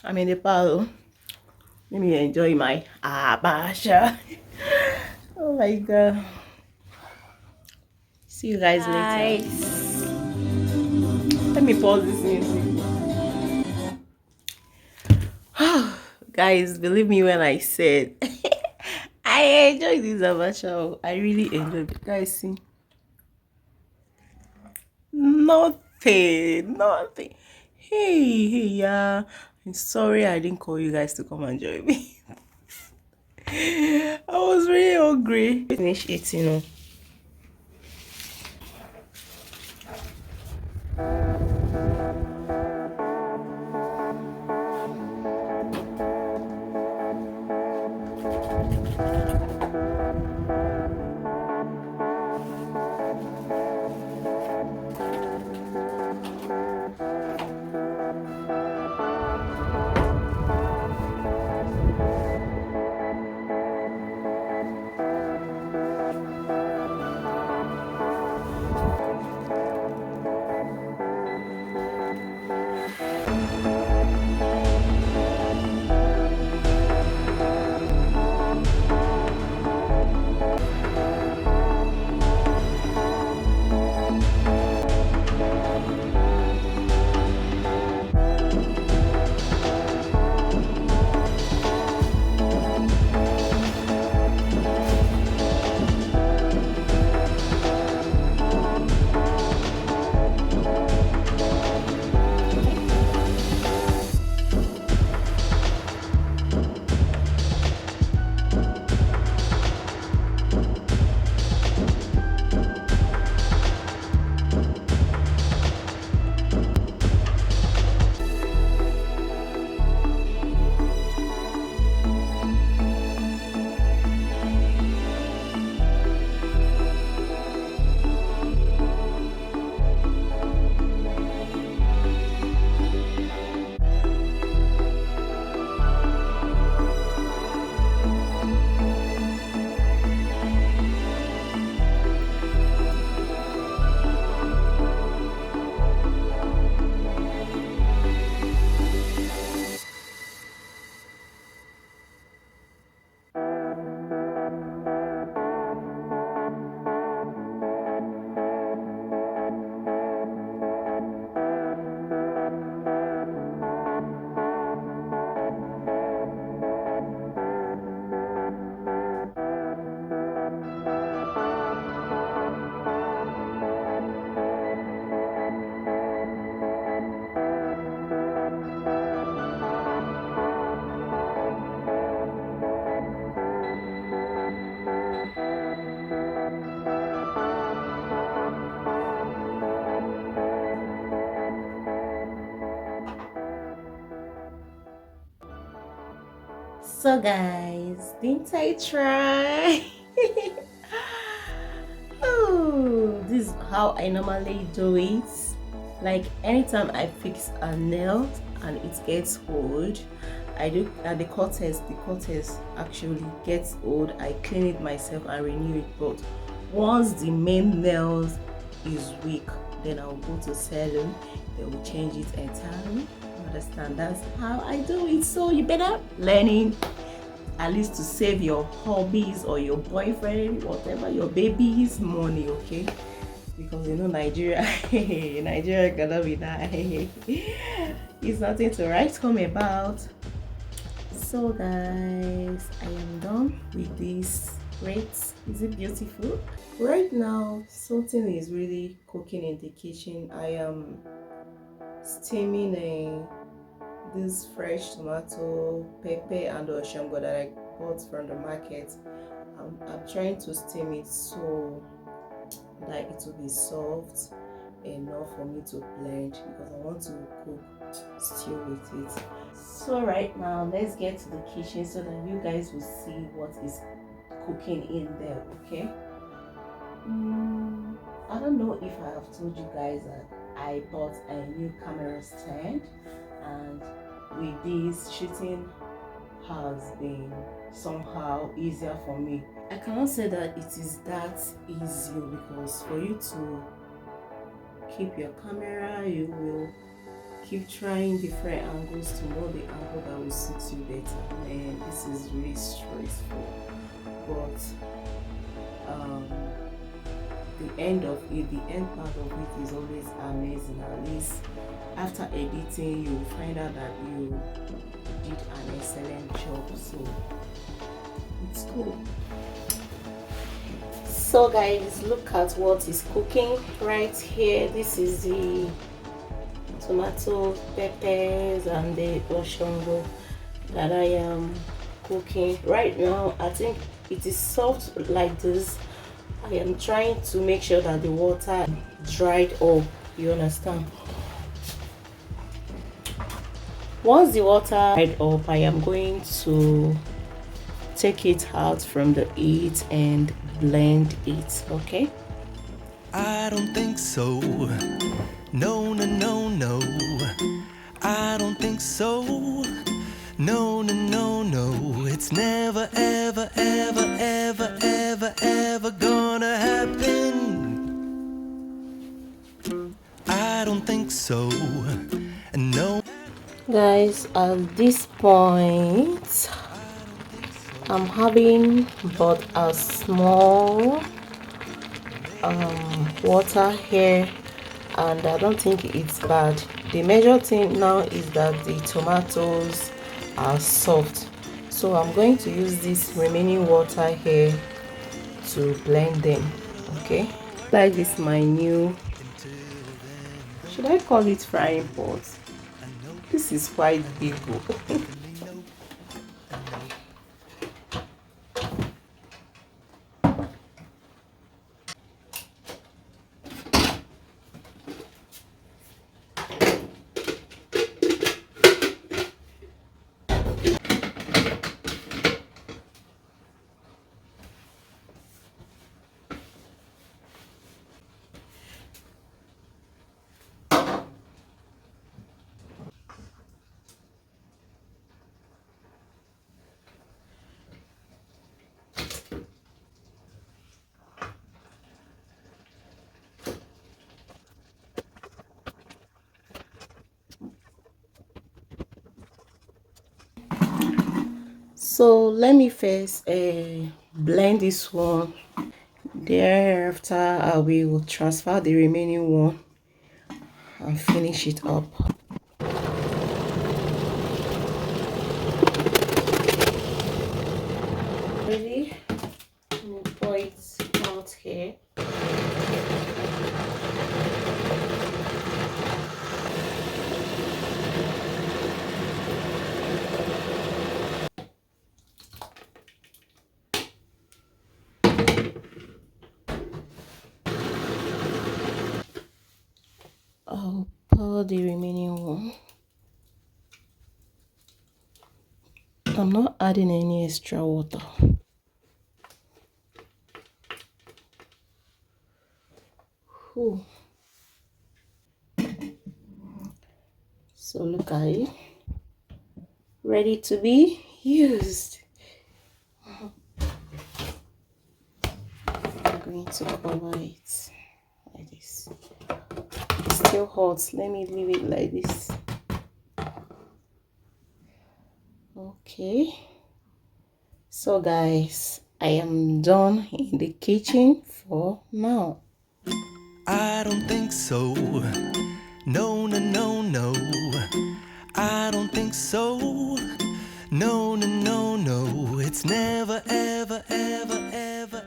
I'm in the parlor. Let me enjoy my abasha. Oh my god. See you guys later. Let me pause this music. Guys, believe me when I said I enjoy this abasha. I really enjoy it. Guys, see. Nothing. Hey, yeah. I'm sorry I didn't call you guys to come and join me. I was really hungry. Finish eating. So guys, didn't I try? Oh, this is how I normally do it. Like anytime I fix a nail and it gets old, I do at the cortez actually gets old, I clean it myself and renew it. But once the main nails is weak, then I'll go to salon, they will change it entirely. Understand? That's how I do it. So you better learning at least to save your hobbies or your boyfriend, whatever, your baby's money, okay? Because you know Nigeria, Nigeria gonna be that. It's nothing to write home about. So guys, I am done with this. Great, is it beautiful? Right now, something is really cooking in the kitchen. I am steaming this fresh tomato, pepper, and oshango that I bought from the market. I'm trying to steam it so that it will be soft enough for me to blend, because I want to cook stew with it. So right now, let's get to the kitchen so that you guys will see what is cooking in there, okay? I don't know if I have told you guys that I bought a new camera stand, and with this, shooting has been somehow easier for me. I cannot say that it is that easy, because for you to keep your camera, you will keep trying different angles to know the angle that will suit you better. And this is really stressful, but the end of it, the end part of it is always amazing. At least after editing, you will find out that you did an excellent job, so it's cool. So guys, look at what is cooking right here. This is the tomato, peppers, and the oshongo that I am cooking right now. I think it is soft like this. I am trying to make sure that the water dried up, you understand. Once the water dried up, I am going to take it out from the heat and blend it. Okay, I don't think so. No, no, no, no. I don't think so. No, no, no, no. It's never, ever, ever, ever, ever, ever gonna happen. I don't think so. No. guys, at this point I'm having but a small water here, and I don't think it's bad. The major thing now is that the tomatoes are soft, so I'm going to use this remaining water here to blend them. Okay, like this my new, should I call it frying pot? This is quite big. So let me first blend this one. Thereafter, I will transfer the remaining one and finish it up. Ready? Pour it out here. I'll pour the remaining one. I'm not adding any extra water. Whew. So look at it, ready to be used. I'm going to cover it like this. It's still hot. Let me leave it like this. Okay, so guys, I am done in the kitchen for now. I don't think so. No, no, no, no. I don't think so. No, no, no, no. It's never, ever, ever, ever, ever.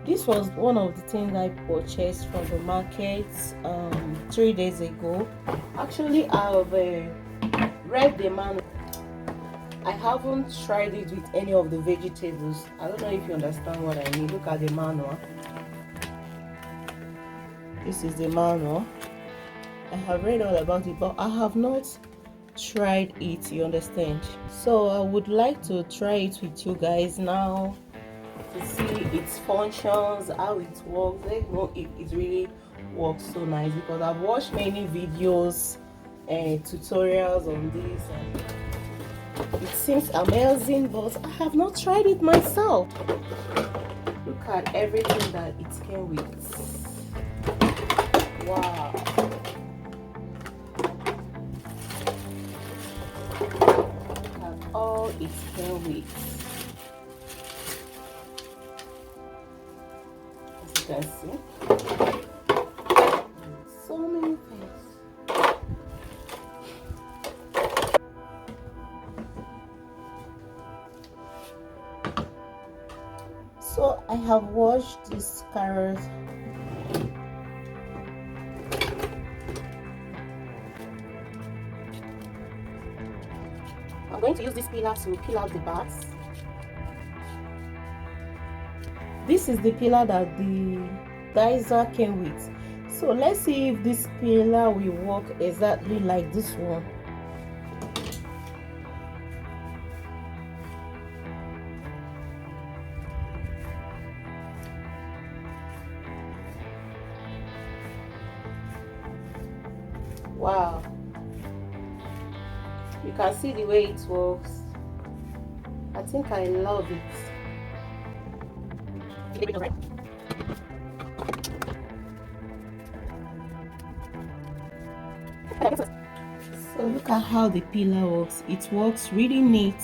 This was one of the things I purchased from the market 3 days ago. Actually, I've read the manual. I haven't tried it with any of the vegetables. I don't know if you understand what I mean. Look at the manual. This is the manual. I have read all about it, but I have not tried it, you understand. So I would like to try it with you guys now to see its functions, how it works. Let's know if it really works so nice, because I've watched many videos and tutorials on this and it seems amazing, but I have not tried it myself. Look at everything that it came with. Wow. Look at all it came with. As you can see, so many things. So I have washed this carrot. I'm going to use this peeler to peel out the backs. This is the peeler that the dicer came with. So let's see if this peeler will work exactly like this one. Wow, you can see the way it works. I think I love it. So look at how the peeler works. It works really neat,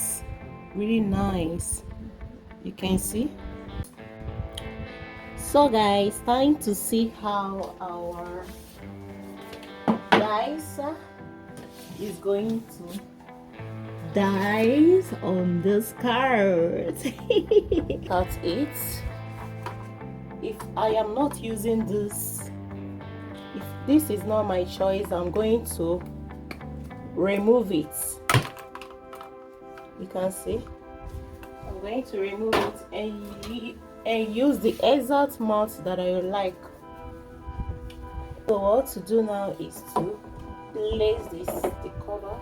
really nice. You can see. So guys, time to see how our dicer is going to dice on this card. That's it. If I am not using this, if this is not my choice, I'm going to remove it. You can see I'm going to remove it and use the exact mount that I like. So what to do now is to place the cover,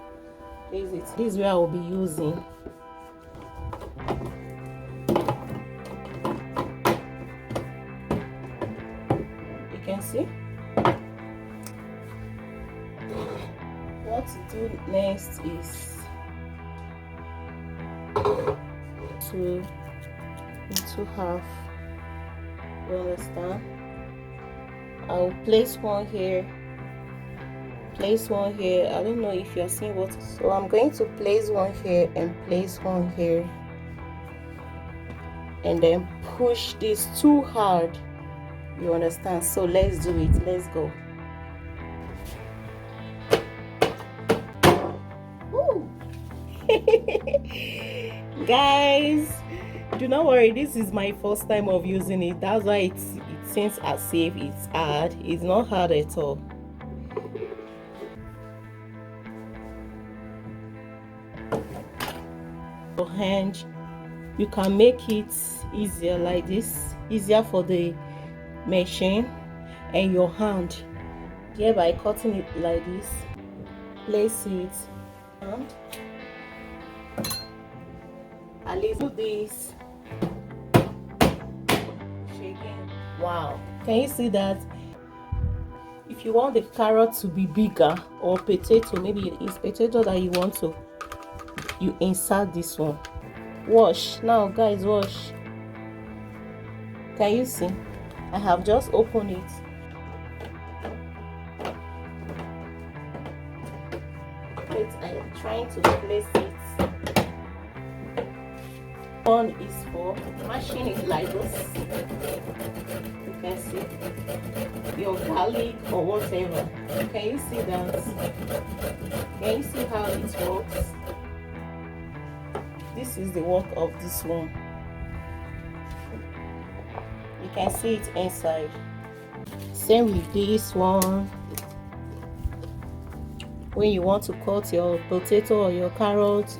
place it. This is where I will be using. You can see. What to do next is to into half. You understand? I'll place one here, place one here. I don't know if you're seeing what. So I'm going to place one here and place one here, and then push this too hard. You understand? So let's do it. Let's go. Guys, do not worry, this is my first time of using it. That's why it seems as if it's hard. It's not hard at all. Your hand, you can make it easier like this, easier for the machine and your hand. Here by cutting it like this, place it and at least do this. Shaking. Wow, can you see that? If you want the carrot to be bigger, or potato, maybe it is potato that you want to, you insert this one. Wash now, guys, wash. Can you see? I have just opened it. Wait, I am trying to place it. One is for mashing it like this. You can see your garlic or whatever. Can you see that? Can you see how it works? This is the work of this one. You can see it inside. Same with this one. When you want to cut your potato or your carrot,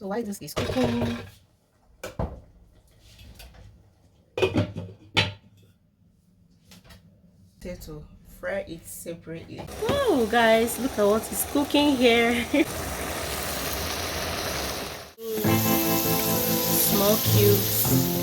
So while this is cooking, potato, fry it separately. Oh guys, look at what is cooking here. Small cubes.